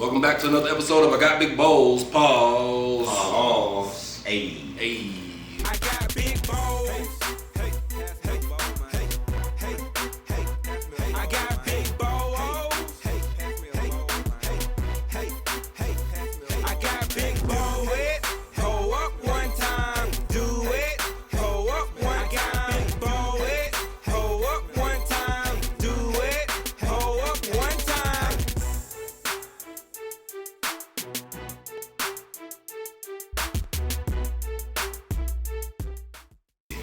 Welcome back to another episode of I Got Big Bowls. Pause. Pause. Hey. Hey. I got big balls. Hey, hey, hey, hey, hey, hey. I got big balls. Hey, hey, hey, hey, hey, hey. I got big balls. Hold up one time, do it. Hold up one time, ball it. Hold up one time, do it. Hold up one time.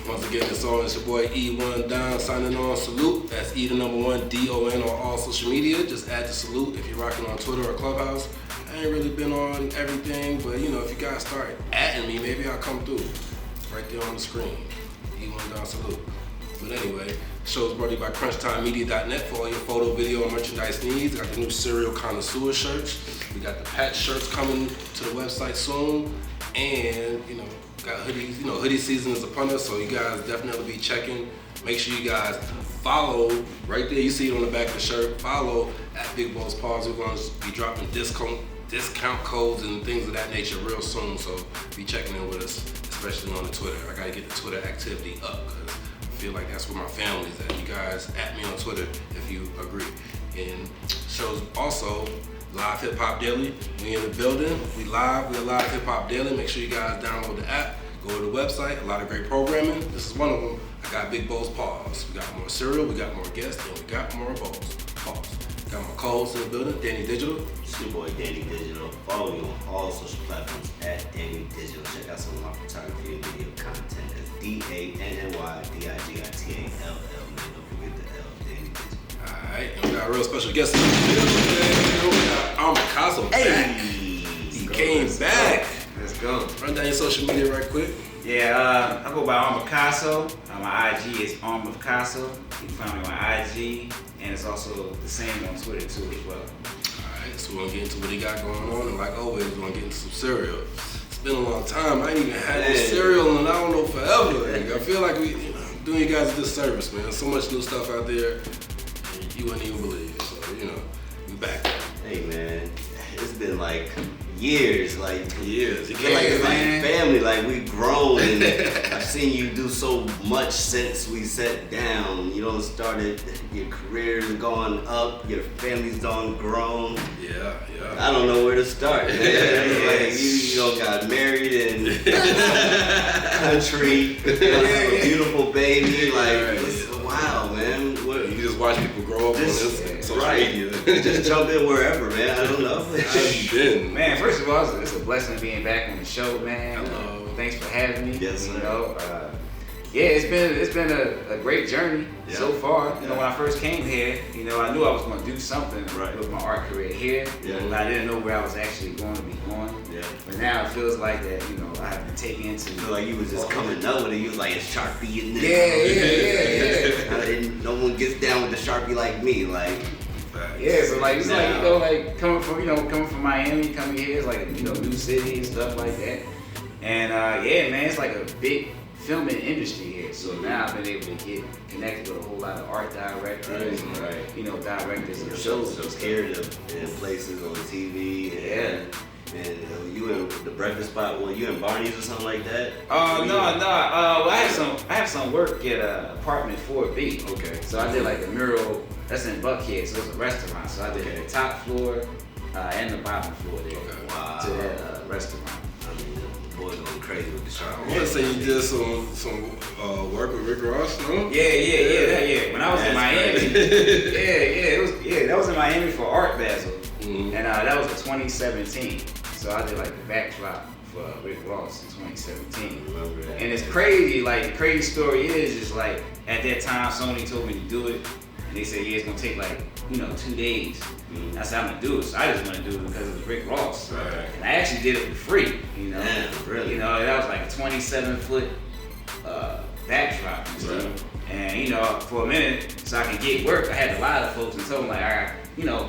Once again, it's your boy E1 Don signing on. Salute. That's E the number one DON on all social media. Just add the salute if you're rocking on Twitter or Clubhouse. I ain't really been on everything, but you know, if you guys start adding me, maybe I'll come through. Right there on the screen. E1 Don salute. But anyway, the show is brought to you by CrunchTimeMedia.net for all your photo, video, and merchandise needs. Got the new Serial Connoisseur shirts. We got the patch shirts coming to the website soon. And, you know, got hoodies. You know, hoodie season is upon us, so you guys definitely be checking. Make sure you guys follow right there. You see it on the back of the shirt. Follow at Big Balls Pause. We're going to be dropping discount codes and things of that nature real soon, so be checking in with us, especially on the Twitter. I got to get the Twitter activity up because I feel like that's where my family's at. You guys at me on Twitter if you agree. And shows also Live Hip Hop Daily. We in the building. We live. We're Live Hip Hop Daily. Make sure you guys download the app. Go to the website. A lot of great programming. This is one of them. I got Big Bowls Pause. We got more cereal. We got more guests, and we got more bowls. Pause. Got my co-host in the building, Danny Digital. It's your boy Danny Digital. Follow me on all social platforms at Danny Digital. Check out some of my photography and video content. That's DANNYDIGITALL. Man, don't forget the L. Danny Digital. Alright, and we got a real special guest in the building. We got Armofcasso back. He came back. Let's go. Run down your social media right quick. Yeah, I go by Armofcasso. My IG is Armofcasso. You can find me on IG, and it's also the same on Twitter too as well. Alright, so we're gonna get into what he got going on, and like always, we're gonna get into some cereal. It's been a long time. I ain't even had no cereal in I don't know forever. Like, I feel like we doing you guys a disservice, man. So much new stuff out there, you wouldn't even believe it. So, you know, we back. Hey man, it's been like years, Years. I feel like it's like family, like we've grown and I've seen you do so much since we sat down. You know, started, your career's gone up, your family's done grown. Yeah. I don't know where to start, man. Like you know, got married and country, a beautiful baby, like wow, man. What, You just watch people grow up on this social media. just jump in wherever, man. I don't know. How you been? Man, first of all, it's a blessing being back on the show, man. Hello. Thanks for having me. Yes, sir. You know, yeah, it's been a great journey so far. You know, when I first came here, you know, I knew I was going to do something with my art career here, but I didn't know where I was actually going to be going. Yeah. But now it feels like that, you know, I have been taken into. I feel like you was just coming up with it. You was like a Sharpie in there. Yeah. No one gets down with the Sharpie like me. Like, Yeah, so like it's like, you know, like coming from Miami, coming here, it's like a, you know, new city and stuff like that. And yeah, man, it's like a big filming industry here. So now I've been able to get connected with a whole lot of art directors, and, you know, directors of shows. so scared of in places on TV. And you in the breakfast spot? Well, you in Barney's or something like that? No. I have some work at apartment 4B. Okay. So I did like a mural. That's in Buckhead, so it's a restaurant. So I did the top floor and the bottom floor there Wow. to that restaurant. I mean, the boys going crazy with the Sharpie. I want to say you did some work with Rick Ross, no? Yeah. When I was in Miami, that was in Miami for Art Basel, and that was in 2017. So I did like the backdrop for Rick Ross in 2017. Remember that? And it's crazy. Like the crazy story is like at that time Sony told me to do it, and they said it's gonna take like 2 days. I said I'm gonna do it. So I just want to do it because it was Rick Ross. Right. And I actually did it for free. Damn, really? That was like a 27-foot backdrop and stuff. Right. And for a minute, so I could get work, I had a lot of folks and told them like, all right,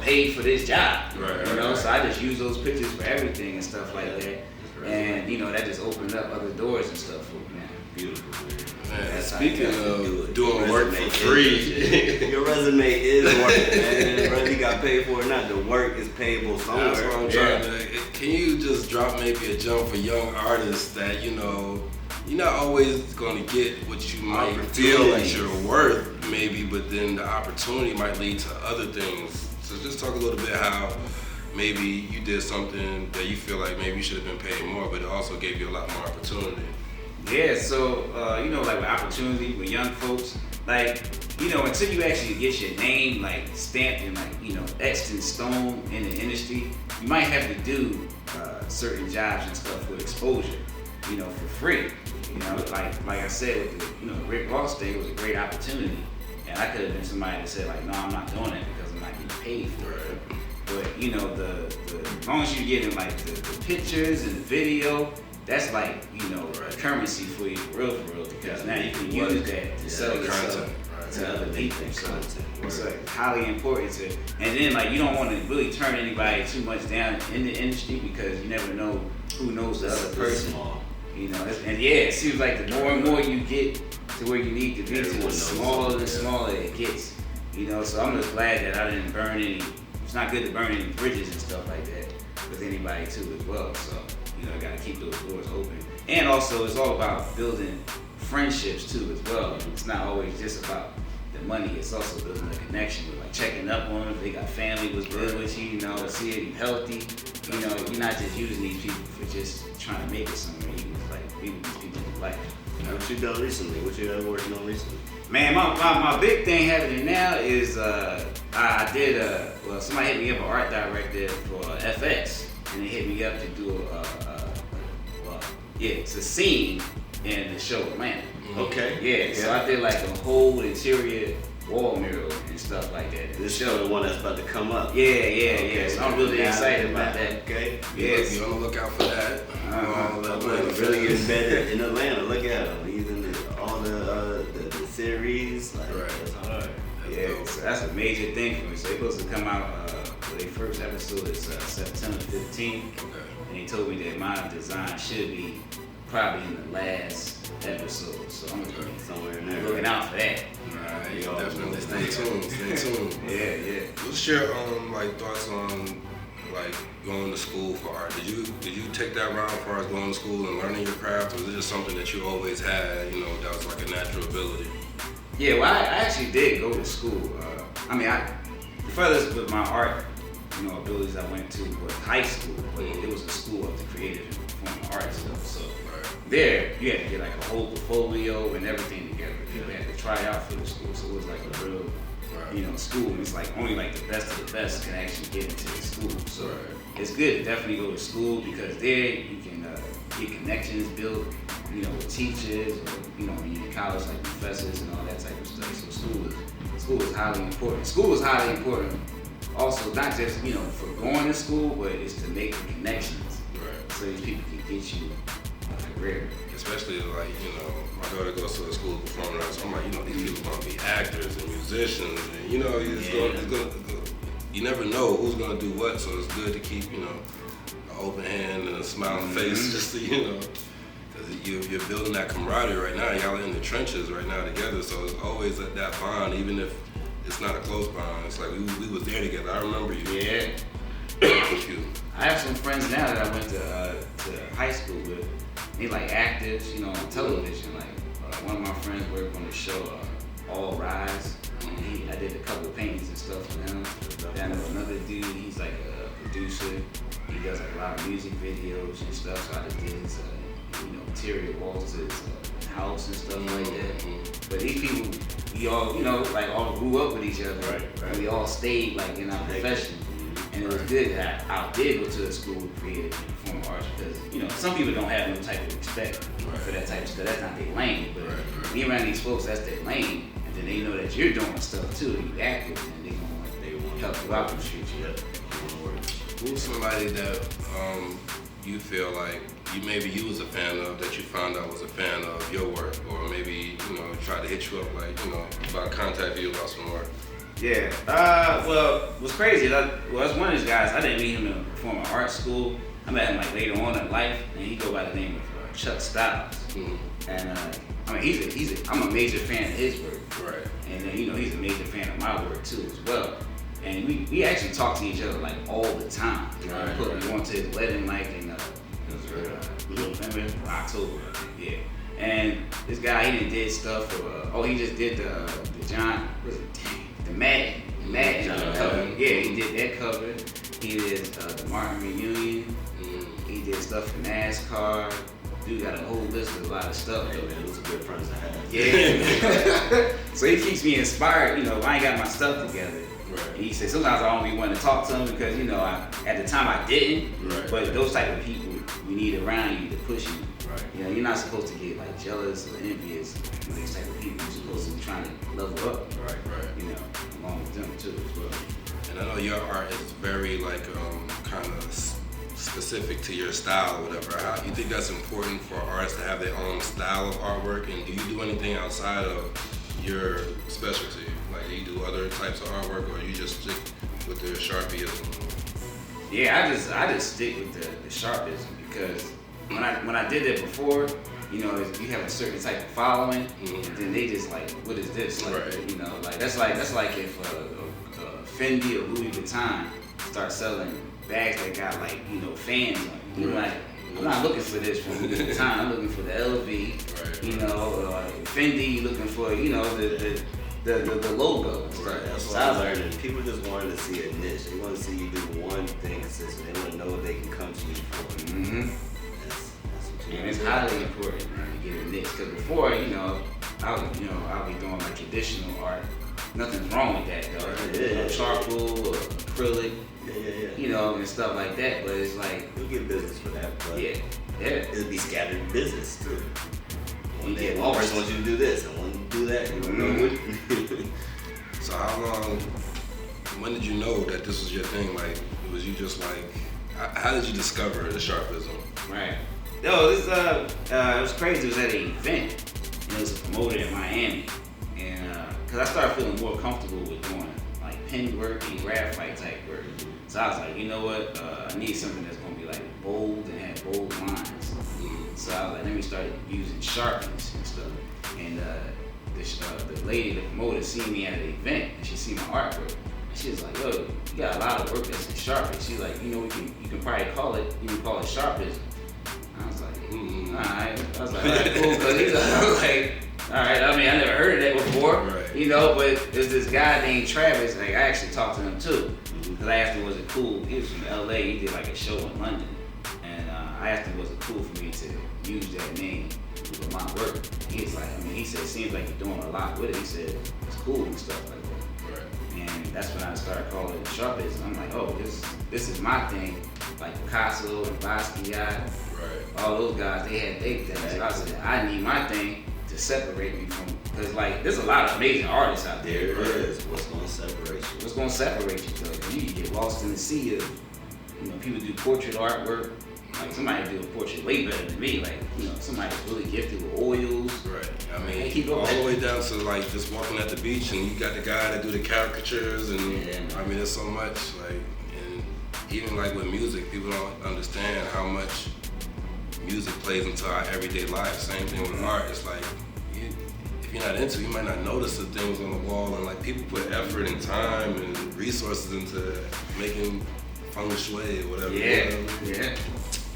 paid for this job. Right. So I just use those pictures for everything and stuff like that. And that just opened up other doors and stuff for me, man. Beautiful, man. Man, speaking of doing work for free, your resume is work, man. Whether you got paid for it or not, the work is payable somewhere. that's what I'm trying to. Can you just drop maybe a jump for young artists that you're not always going to get what you might feel like you're worth, maybe, but then the opportunity might lead to other things. So just talk a little bit how maybe you did something that you feel like maybe you should have been paid more, but it also gave you a lot more opportunity. Yeah, so, like with opportunity with young folks, like, until you actually get your name, like, stamped and, like, etched in stone in the industry, you might have to do certain jobs and stuff with exposure, for free. Like I said, with the, Rick Ross thing, it was a great opportunity. And I could have been somebody that said, like, no, I'm not doing that because I'm not getting paid for it. But, as long as you're getting, like, the pictures and the video, that's like, currency for you, for real, because now you can use that to sell yourself to other people. So it's like highly important to, and then like you don't want to really turn anybody too much down in the industry because you never know who knows the other person. It seems like the more and more you get to where you need to be, the smaller and smaller it gets. So I'm just glad that I didn't burn any. It's not good to burn any bridges and stuff like that with anybody too as well. So. I gotta keep those doors open. And also, it's all about building friendships too as well. It's not always just about the money, it's also building a connection with like checking up on them. If they got family, was good with you, seeing you healthy. You're not just using these people for just trying to make it somewhere. You was like being these people in life. What you done recently? What you been working on recently? Man, my big thing happening now is I did somebody hit me up, an art director for FX. And they hit me up to do it's a scene in the show Atlanta. Okay. Yeah, so I did like a whole interior wall mural and stuff like that. This show, the one that's about to come up. Yeah. So I'm really excited about that. Okay. Yes. Be on the lookout for that. Really embedded in Atlanta. Look at him. He's in all the series. Like, that's hard. Yeah, so that's a major thing for me. So they're supposed to come out. Their first episode is September 15th. Okay. And he told me that my design should be probably in the last episode. So I'm gonna be somewhere in there. looking out for that. Alright, definitely stay tuned. Yeah. What's your thoughts on like going to school for art? Did you take that route as far as going to school and learning your craft, or was it just something that you always had, that was like a natural ability? Yeah, well I actually did go to school. Further with my art abilities, I went to high school, but it was a school of the creative and performing arts stuff. So there, you had to get like a whole portfolio and everything together. People had to try out for the school, so it was like a real, school. And it's like only like the best of the best can actually get into the school. So it's good to definitely go to school because there you can get connections built, with teachers, or, when you're in college, like professors and all that type of stuff. So school is highly important. School is highly important. Also, not just, for going to school, but it's to make the connections. Right. So these people can get you a career. Especially like, my daughter goes to a school of performing arts. So I'm like, these people are gonna be actors and musicians, and you never know who's gonna do what. So it's good to keep, an open hand and a smiling face, just to, because you're building that camaraderie right now. Y'all are in the trenches right now together. So it's always that bond, even if it's not a close bond. It's like we was there together. I remember you. Yeah. I have some friends now that I went to high school with. They like actors, on television. Like one of my friends worked on the show All Rise. I did a couple of paintings and stuff for him. Then I know another dude. He's like a producer. He does like a lot of music videos and stuff. So I just did his interior walls to his house and stuff like that. But these people, we all, all grew up with each other. Right. We all stayed like in our profession. And it was good that I did go to a school of creative and performing arts because, some people don't have no type of respect for that type of stuff. That's not their lane. But when you're around these folks, that's their lane. And then they know that you're doing stuff too, and you active, and they want to help you out and treat you up. Who's somebody that you feel like you was a fan of, that you found out was a fan of your work, or maybe tried to hit you up about contact you about some work? Yeah. What's crazy? That's one of these guys. I didn't meet him in performing arts school. I met him like later on in life, and he go by the name of Chuck Styles. And I mean, I'm a major fan of his work. Right. And then, he's a major fan of my work too as well. And we actually talk to each other like all the time. Right. We went to his wedding like in November, October, I think, yeah. And this guy, he did stuff for, he just did the Madden cover. Yeah, he did that cover. He did the Martin reunion. He did stuff for NASCAR. Dude got a whole list of a lot of stuff. Hey man, those are good friends to have. Yeah. So he keeps me inspired. I ain't got my stuff together. Right. And he said sometimes I don't be wanting to talk to him because at the time I didn't. Right. But those type of people you need around you to push you. Right. You're not supposed to get like jealous or envious of these type of people. You're supposed to be trying to level up. Right. Along with them too as well. And I know your art is very like kind of specific to your style or whatever. How you think that's important for artists to have their own style of artwork? And do you do anything outside of your specialty? Like, do you do other types of artwork, or you just stick with the Sharpieism? Yeah, I just stick with the Sharpism because when I did that before, you have a certain type of following, and then they just like, what is this? Like, right. That's like if Fendi or Louis Vuitton start selling bags that got like fans on it. You're like, I'm not looking for this from Louis Vuitton. I'm looking for the LV. Right. Fendi looking for the logo. Right. That's what I learned. People just wanted to see a niche. They want to see you do one thing consistent. They want to know what they can come to you for. That's what you And it's highly important to get a niche. Because before, I'll be doing like traditional art. Nothing's wrong with that though. Yeah. Charcoal or acrylic. Yeah. And stuff like that. But it's like, You'll get business for that. But it'll be scattered business too. One day one person wants you to do this, and one to do that. You don't know what. So when did you know that this was your thing? Like, was you just like, how did you discover the Sharpism? right. Yo, this it was crazy. It was at an event. And it was a promoter in Miami. And cause I started feeling more comfortable with doing like pen work and graphite type work. So I was like, you know what? I need something that's gonna be like bold and have bold lines. So I was like, let me start using Sharpies and stuff. And the lady, the promoter, seen me at an event and she seen my artwork. And she was like, yo, you got a lot of work that's in Sharpie. She's like, you can probably call it Sharpism. I was like, alright. I was like, alright, cool. I was like, alright, I mean, I never heard of that before. Right. But there's this guy named Travis, like I actually talked to him too. Because I asked him, was it cool? He was from LA, he did like a show in London. And I asked him, was it cool for me to use that name with my work? He's like, he said, seems like you're doing a lot with it. He said, it's cool and stuff like that. Right. And that's when I started calling it Sharpism. I'm like, oh, this is my thing. Like Picasso and Basquiat, all those guys, they had their things. So I said, I need my thing to separate me from, because like, there's a lot of amazing artists out there. There is. What's going to separate you? What's going to separate you though? You get lost in the sea of, people do portrait artwork. Like somebody do a portrait way better than me. Like, somebody's really gifted with oils. Right. I mean, They keep all going. the way down to like just walking at the beach, and you got the guy that do the caricatures, and I mean, there's so much like, and even like with music, people don't understand how much music plays into our everyday life. Same thing with art. It's like, if you're not into it, you might not notice the things on the wall, and like people put effort and time and resources into making feng shui or whatever. Yeah.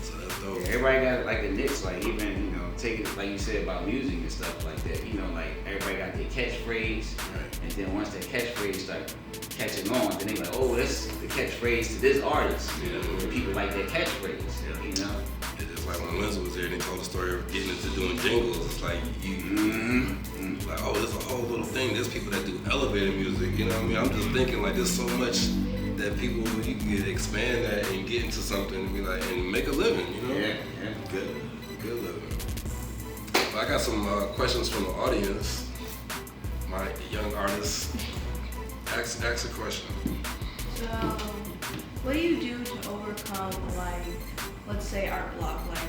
So that's dope. Yeah, everybody got like a niche, like even, taking it like you said about music and stuff like that, like everybody got their catchphrase, and then once that catchphrase start catching on, then they like, oh, that's the catchphrase to this artist. And people like that catchphrase, It's just like when Lindsay was there and he told the story of getting into doing jingles. It's like like, oh, there's a whole little thing. There's people that do elevator music. You know what I mean? I'm just thinking like there's so much that people, you can expand that and get into something and be like, and make a living. Good living. Well, I got some questions from the audience. My young artists, ask a question. So, what do you do to overcome, like, let's say art block? Like,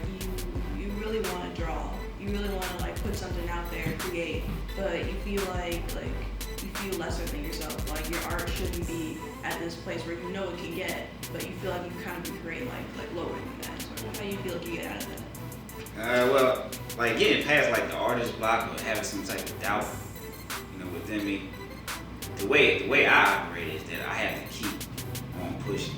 you really want to draw. You really want to, like, put something out there, create, but you feel like you feel lesser than yourself. Like your art shouldn't be at this place where you know it can get, but you feel like you kind of be creating like lower than that. So how do you feel like you get out of that? Well, like getting past like the artist block or having some type of doubt, within me. The way I operate is that I have to keep on pushing,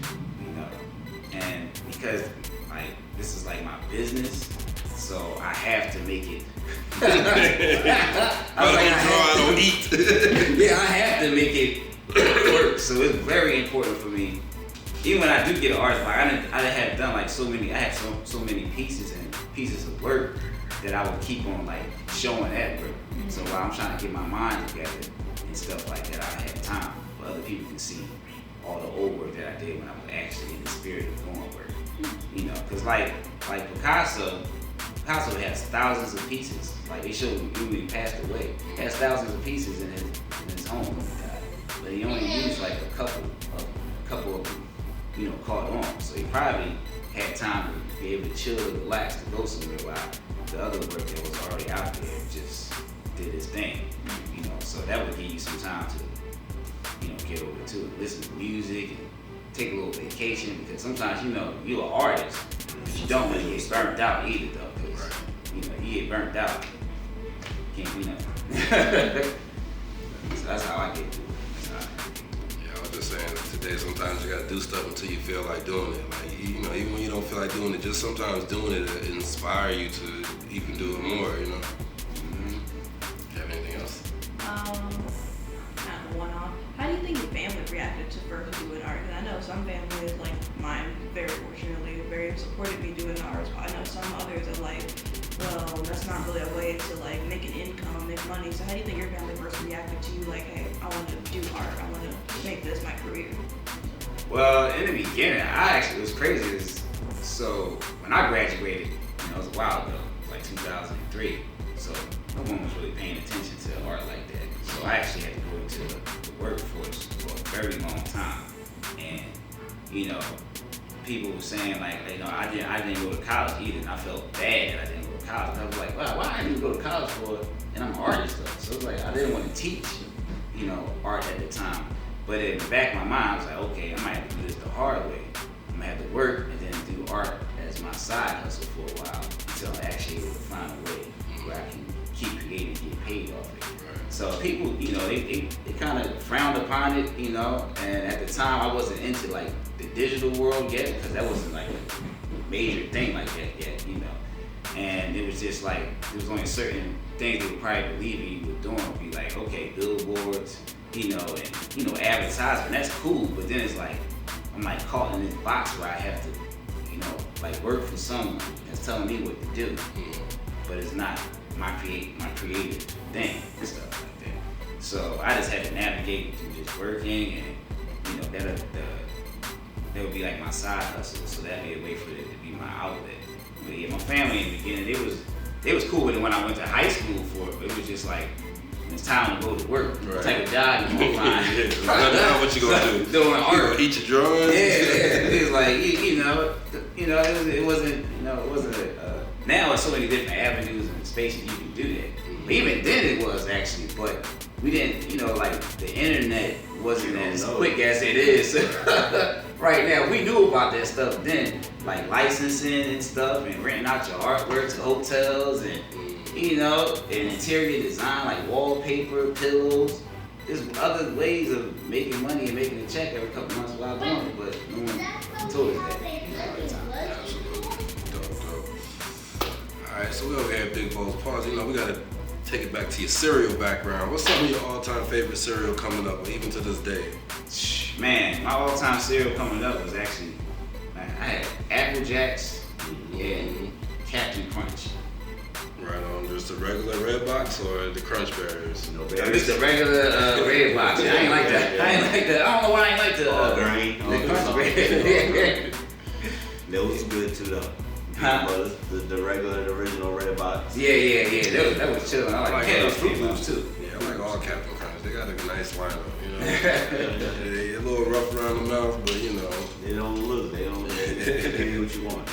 and because like this is like my business, so I have to make it. I don't eat. Yeah, I have to make it work. So it's very important for me. Even when I do get an artist block, I have done like so many pieces of work that I would keep on like showing that work. So while I'm trying to get my mind together and stuff like that, I have time where other people can see all the old work that I did when I was actually in the spirit of doing work. Because like Picasso has thousands of pieces. Like they showed me when he passed away, he has thousands of pieces in his home when he died, but he only used like a couple of them, caught on. So he probably had time to be able to chill and relax to go somewhere while the other work that was already out there just did its thing, so that would give you some time to, get over to it, listen to music and take a little vacation, because sometimes, you're an artist, but you don't want to get burnt out either though, because, you get burnt out, you can't do nothing. So that's how I get through it. Yeah, I was just saying today sometimes you gotta do stuff until you feel like doing it. Like, even when you don't feel like doing it, just sometimes doing it inspire you to even do it more, Mm-hmm. You have anything else? Kind of one-off. How do you think your family reacted to first doing art? Because I know some families, like mine, very fortunately, very supportive me doing art. I know some others are like, well, that's not really a way to like make an income, make money. So how do you think your family first reacted to you? Like, hey, I want to do art. I want to make this my career. Well, in the beginning, it was crazy. So when I graduated, it was a while ago, like 2003. So no one was really paying attention to art like that. So I actually had to go into the workforce for a very long time. And, people were saying like, I didn't go to college either. And I felt bad that I didn't go to college. And I was like, wow, why I didn't go to college for? And I'm an artist though. So it was like, I didn't want to teach, art at the time. But in the back of my mind, I was like, okay, I might have to do this the hard way. I'm gonna have to work and then do art as my side hustle for a while until I'm actually able to find a way where I can keep creating and get paid off it. So people, they kind of frowned upon it, and at the time I wasn't into like the digital world yet, because that wasn't like a major thing like that yet, And it was just like, there was only certain things they would probably believe in you were doing, would be like, okay, billboards, and advertisement, that's cool, but then it's like, I'm like caught in this box where I have to, like work for someone that's telling me what to do, but it's not my creative thing and stuff like that. So I just had to navigate through just working, and that would be like my side hustle, so that'd be a way for it to be my outlet. But yeah, my family in the beginning, it was cool, but then when I went to high school for it was just like, it's time to go to work. What type of job you gonna find? Now what you gonna do? Doing art. Eat your drawings? Yeah. It was like, it wasn't, now there's so many different avenues and spaces you can do that. But even then it was actually, but we didn't, like the internet wasn't as quick as it is right now. We knew about that stuff then, like licensing and stuff and renting out your artwork to hotels and, and interior design like wallpaper, pillows. There's other ways of making money and making a check every couple months while doing it, but no one told us that at the time. Absolutely. Dope. Alright, so we over here at Big Bowls Pause. We gotta take it back to your cereal background. What's some of your all-time favorite cereal coming up, or even to this day? Man, my all-time cereal coming up was actually, I had Apple Jacks and Captain Crunch. Right on. Just the regular red box or the Crunch Berries? No berries. Just the regular red box. I ain't like that. I don't know why I ain't like the Crunch Berries. That was good too though. Huh? The regular, the original red box. Yeah. That was chilling. I like those Fruit Loops too. Yeah, I like all Captain Crunch. They got a nice lineup, They're a little rough around the mouth, but They don't look. They don't give you what you want.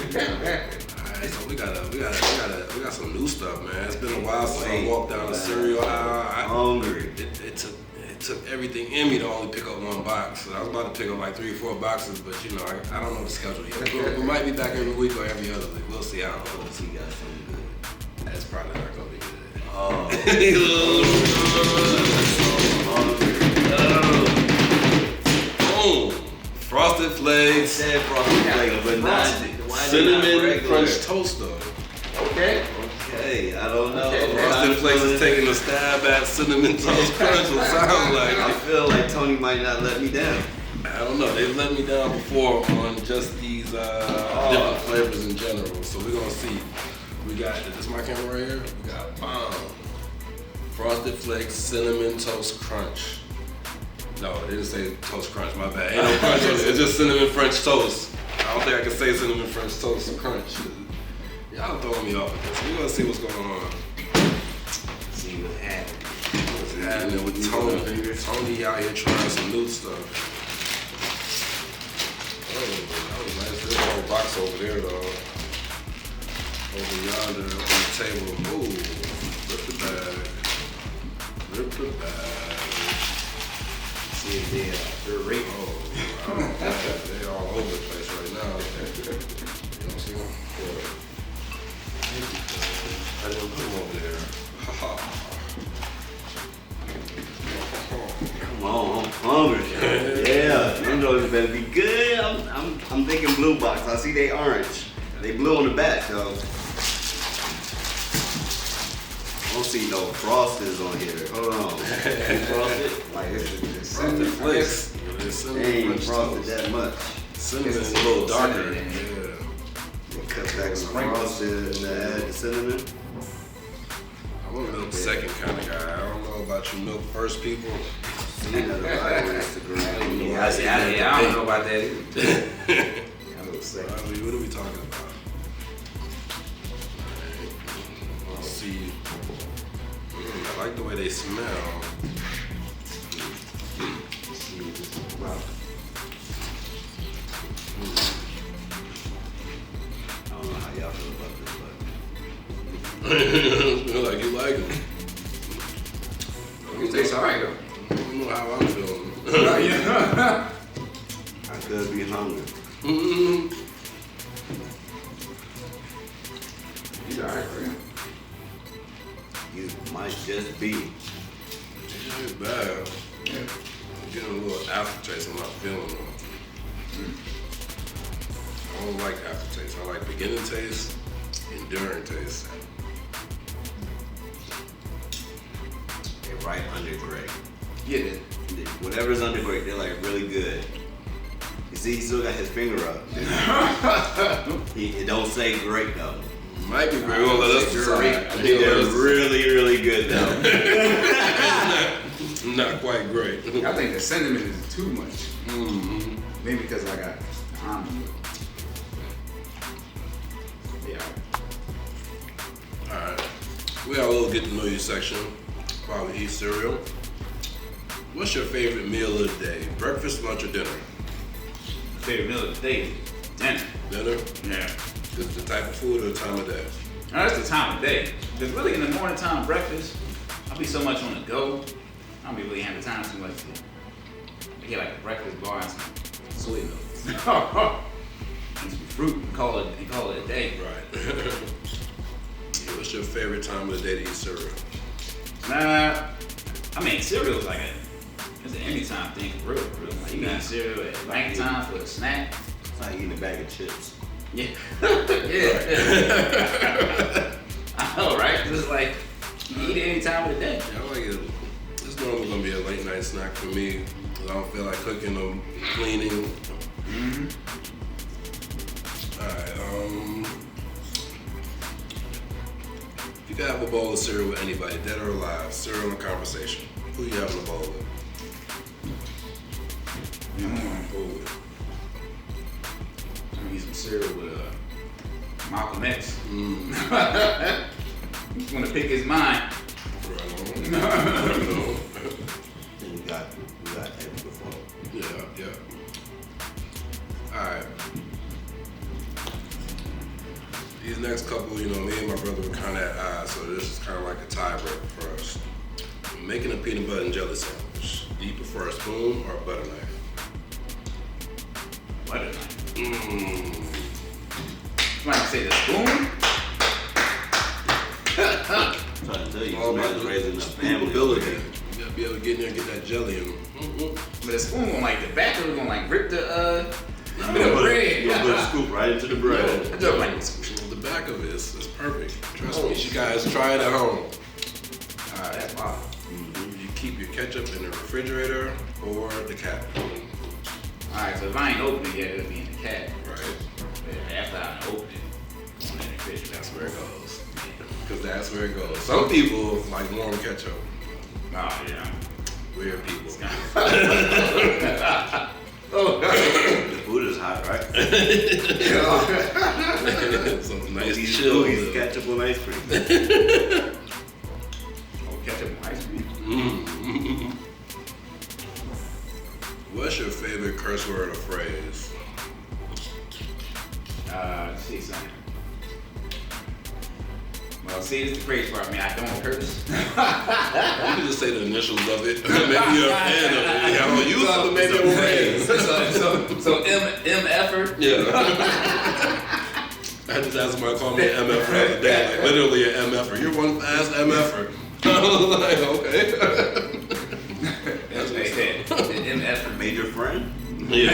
Alright, So we got some new stuff, man. It's been a while since I walked down the cereal aisle. Hungry. It took everything in me to only pick up one box. So I was about to pick up like 3 or 4 boxes, but you know, I don't know the schedule yet. We might be back every week or every other week. We'll see how it goes. He got something good. That's probably not gonna be good. Oh. Boom! Frosted Flakes. Said frosted flakes, but not Cinnamon Crunch Toast though. Okay. Okay, I don't know. Okay, Frosted Flakes is taking a stab at Cinnamon Toast Crunch. What sounds like I feel like Tony might not let me down. I don't know. They've let me down before on just these different flavors in general. So we're gonna see. We got, is this my camera right here? We got Frosted Flakes Cinnamon Toast Crunch. No, it didn't say Toast Crunch, my bad. Ain't no crunch on it. It's just Cinnamon French Toast. I don't think I can say Cinnamon French Toast Crunch. Y'all throwing me off with this. We're gonna see what's going on. See what happens. What's happening with Tony? Tony out here trying some new stuff. Oh, that was nice. There's a whole box over there, though. Over yonder on the table. Ooh, rip the bag. Rip the bag. See if they're rating. Oh, they all over the place right now. You don't see them? Yeah. I didn't put them over there. Come on, I'm hungry. Yeah, them those better be good. I'm thinking blue box. I see they orange. They blue on the back though. I don't see no frosters on here. Hold on. Frosted? Like it's Frosted Flakes. they ain't frosted that much. Cinnamon is a little darker. Cinnamon in Yeah. They cut back some frosted and add the cinnamon. I'm a milk second kind of guy. I don't know about you milk first people. See that on Instagram. Yeah, I don't know about that either. I would say. What are we talking about? Let's see. I like the way they smell. I don't know how y'all feel about Smell like you like them. It tastes alright though. I don't know how I'm feeling. I could be hungry. He's alright for him. You might just be. It ain't bad. I'm getting a little aftertaste. I'm not feeling them. I don't like aftertaste. I like beginning taste, enduring taste. They're right under grape. Yeah. Whatever's under grape, they're like really good. You see, he still got his finger up. It don't say grape though. Might be great. Well, let's decide. I think they're really, really good though. Not quite great. I think the cinnamon is too much. Mm-hmm. Maybe because I got almond. Yeah. Alright. We got a little get to know you section while we eat cereal. What's your favorite meal of the day? Breakfast, lunch, or dinner? Favorite meal of the day? Dinner. Dinner? Yeah. Is it the type of food or the time of day? Now, that's the time of day. Because really in the morning time, breakfast, I'll be so much on the go. I don't be really having time too much to get like a breakfast bar and some sweet milk. And some fruit and call it a day. Right. Yeah, what's your favorite time of the day to eat cereal? Nah, I mean cereal's like it's an anytime thing for real. Like you can eat cereal at night time for a snack. It's like eating a bag of chips. Yeah. Yeah. I know, right? Just like you eat it any time of the day. Yeah, I like it. It's normally gonna be a late night snack for me. 'Cause I don't feel like cooking or cleaning. Mm-hmm. Alright, if you could have a bowl of cereal with anybody, dead or alive, cereal and conversation, who you having a bowl with? Who with? I'm gonna eat some cereal with Malcolm X. He's gonna pick his mind. Right on. And we got X before. Yeah. Alright. These next couple, me and my brother were kind of at odds, so this is kind of like a tiebreaker for us. Making a peanut butter and jelly sandwich. Do you prefer a spoon or a butter knife? Butter knife. Somebody say the spoon? I'm trying to tell you, All this about man's the raising a family. scoopability. You gotta be able to get in there and get that jelly in. But the spoon gonna like the back of it gonna like rip the You bread. put a scoop right into the bread. I just like The back of it is perfect. Trust me, you guys try it at home. alright, that's wild. You keep your ketchup in the refrigerator or the cabinet. Alright, so if I ain't open it yet, it'll be in the cabinet. Right. But after I open it, it's in the refrigerator. That's where it goes. Because that's where it goes. Some people like warm ketchup. Oh yeah. Weird people. Oh The food is hot, right? Some nice These chill. cookies, ketchup on ice cream. Oh, ketchup and ice cream. What's your favorite curse word or phrase? Let's see something. Well, see, this is the crazy part. I mean, I don't curse. You can just say the initials of it. Maybe you're a fan of it. I don't use it, but maybe you're a fan. so MFer. Yeah. I just had somebody call me an MFer the other day, like literally an MFer. You're one fast MFer. I was like, okay. That's what they said. MFer. Major friend? Yeah.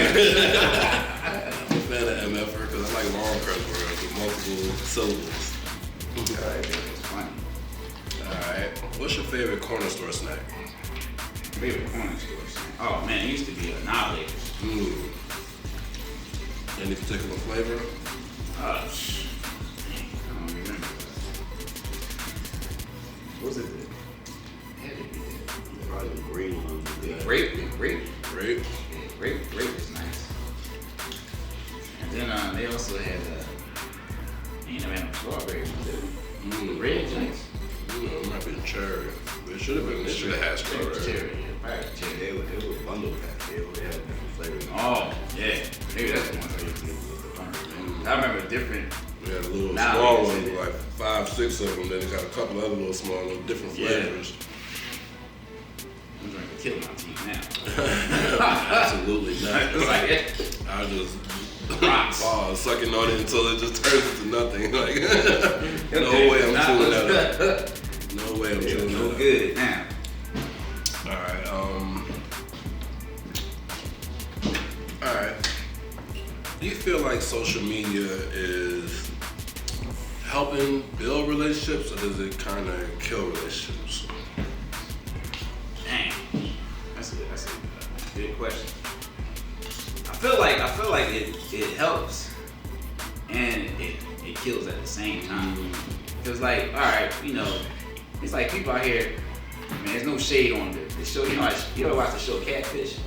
I'm a fan of MFer because I like long curse words with multiple syllables. Alright, it's funny. Alright. What's your favorite corner store snack? Favorite corner store snack? Oh man, it used to be Annihilators. Any particular flavor? I don't remember. What was it? Had to be that. Probably the green one. Grape. Grape. Grape is nice. And then they also had you never had no strawberries, did they? Red drinks. It might be cherry. It should have been. It should have had strawberry. Cherry, yeah, probably cherry. They were bundle packs. They only had different flavors. Oh, yeah. Maybe that's the one I used to get. I remember different. We had a little Now small it's one, in it. like 5, 6 of them. Then it got a couple other little small, little different Yeah. flavors. I'm going to kill my teeth now. Absolutely not. It's like it. I just Rocks. sucking on it until it just turns into nothing. Like, no way I'm chewing that up. No way I'm chewing No that up. good now. Alright, alright. Do you feel like social media is helping build relationships, or does it kind of kill relationships? Dang. That's a good question. I feel like it helps and it kills at the same time. Cause like, all right, it's like people out here, man, there's no shade on the show. You ever watch the show Catfish?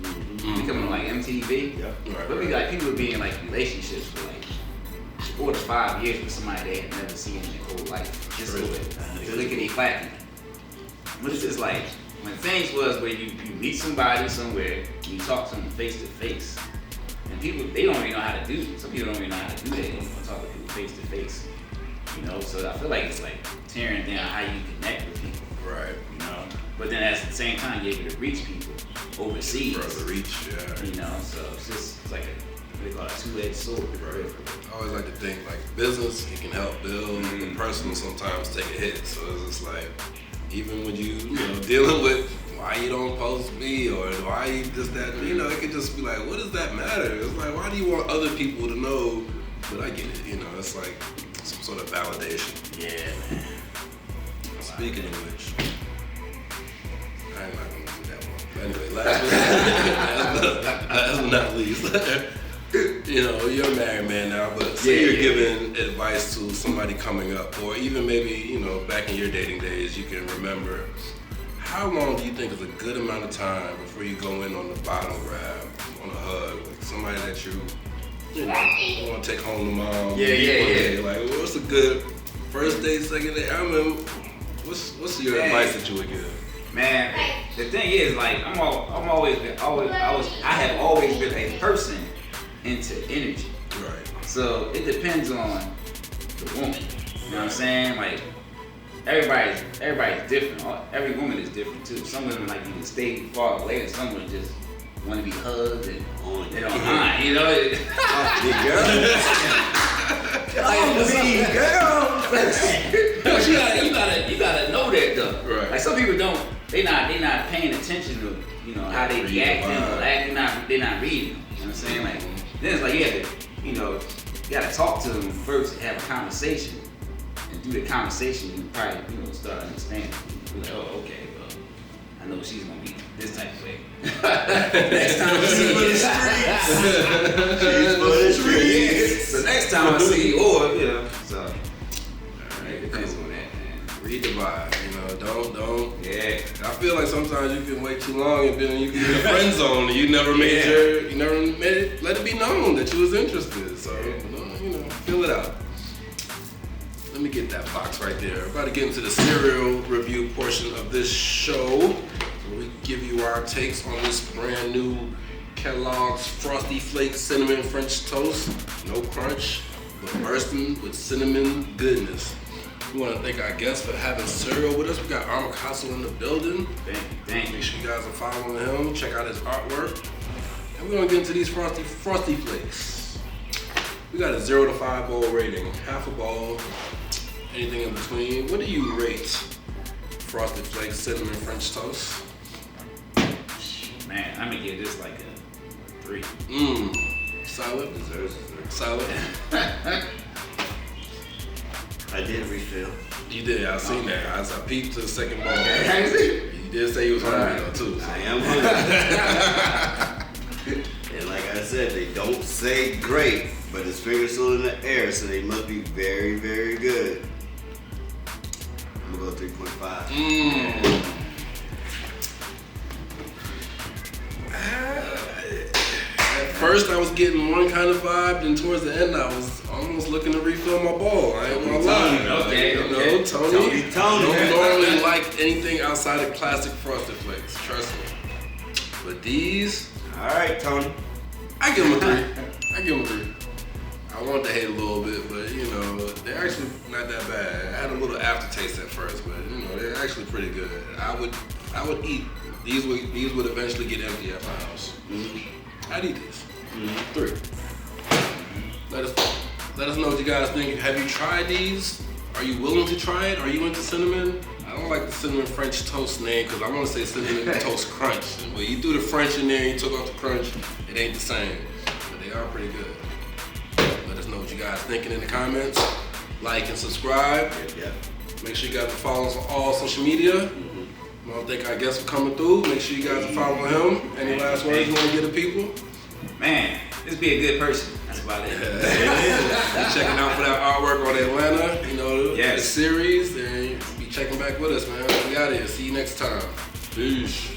They come on like MTV. Yep. Right, But we like people would be in like relationships for like 4 to 5 years with somebody they had never seen in their whole life. Just Really? lickety clacking. But it's just like when things was where you meet somebody somewhere, you talk to them face to face, and people they don't even know how to do it. Some people don't even know how to do that anymore. Talk to people face to face. So I feel like it's like tearing down how you connect with people. Right. But then at the same time, you're able to reach people overseas. Further reach, yeah. So it's like what they call a two-edged sword. Right. I always like to think like business, it can help build. The personal sometimes take a hit. So it's just like, even when you dealing with why you don't post me or why you this, that, it could just be like, what does that matter? It's like, why do you want other people to know that I get it? It's like some sort of validation. Yeah, man. Speaking of which, I'm not gonna do that one. But anyway, last but not least, you're a married man now, but say you're giving advice to somebody coming up, or even maybe, back in your dating days, you can remember, how long do you think is a good amount of time before you go in on the bottom grab, on a hug, like somebody that you want to take home to mom? Yeah. Like, what's a good first date, second date? I mean, what's your advice that you would give? Man, the thing is, like, I have always been a person into energy. Right. So it depends on the woman. You know what I'm saying? Like everybody's different. Every woman is different too. Some women like you to stay far away, and some women just want to be hugged and they don't mind. You know? But you gotta know that though. Right. Like some people don't. They not paying attention to how they reacting or acting. They're not reading. You know what I'm saying? Like then it's like you have to, you gotta talk to them first and have a conversation. And through the conversation, you probably start understanding. You're like, oh, okay, well, I know she's gonna be this type of way. Next time I see you, she's for the streets. So next time I see you, so it depends on that, man. Read the vibe, don't. Yeah. I feel like sometimes you can wait too long and then you can be in a friend zone and you never made let it be known that you was interested. So, feel it out. Let me get that box right there. We're about to get into the cereal review portion of this show, where we give you our takes on this brand new Kellogg's Frosty Flakes Cinnamon French Toast. No crunch, but bursting with cinnamon goodness. We want to thank our guests for having cereal with us. We got Armofcasso in the building. Thank you. Make sure you guys are following him. Check out his artwork. And we're gonna get into these Frosty Flakes. We got a 0 to 5 bowl rating. Half a bowl, anything in between. What do you rate Frosted Flakes Cinnamon French Toast? Man, I'm gonna give this like a 3. Solid? Desserts. Solid? I did refill. You did, I seen that. I peeped to the second bowl. Okay. You did say you was hungry though too. So. I am hungry. And like I said, they don't say great, but his finger's still in the air, so they must be very, very good. I'm gonna go 3.5. At first I was getting one kind of vibe, then towards the end I was almost looking to refill my bowl. I ain't gonna lie. Okay. Tony. Tony. I don't normally like anything outside of classic Frosted Flakes, trust me. But these, All right, Tony. I give them a 3. I wanted to hate a little bit, but they're actually not that bad. I had a little aftertaste at first, but they're actually pretty good. I would eat these. Would eventually get empty at my house. I'd eat these. 3. Let us know what you guys think. Have you tried these? Are you willing to try it? Are you into cinnamon? I don't like the cinnamon French toast name because I want to say cinnamon toast crunch. When you threw the French in there and you took off the crunch, it ain't the same. But they are pretty good. Let us know what you guys thinking in the comments. Like and subscribe. Yeah. Make sure you guys are following us on all social media. I want to thank our guests for coming through. Make sure you guys are following him. Any last words you want to give the people? Man, just be a good person. That's about it. Be checking out for that artwork on Atlanta. The series. And be checking back with us, man. We out here. See you next time. Peace.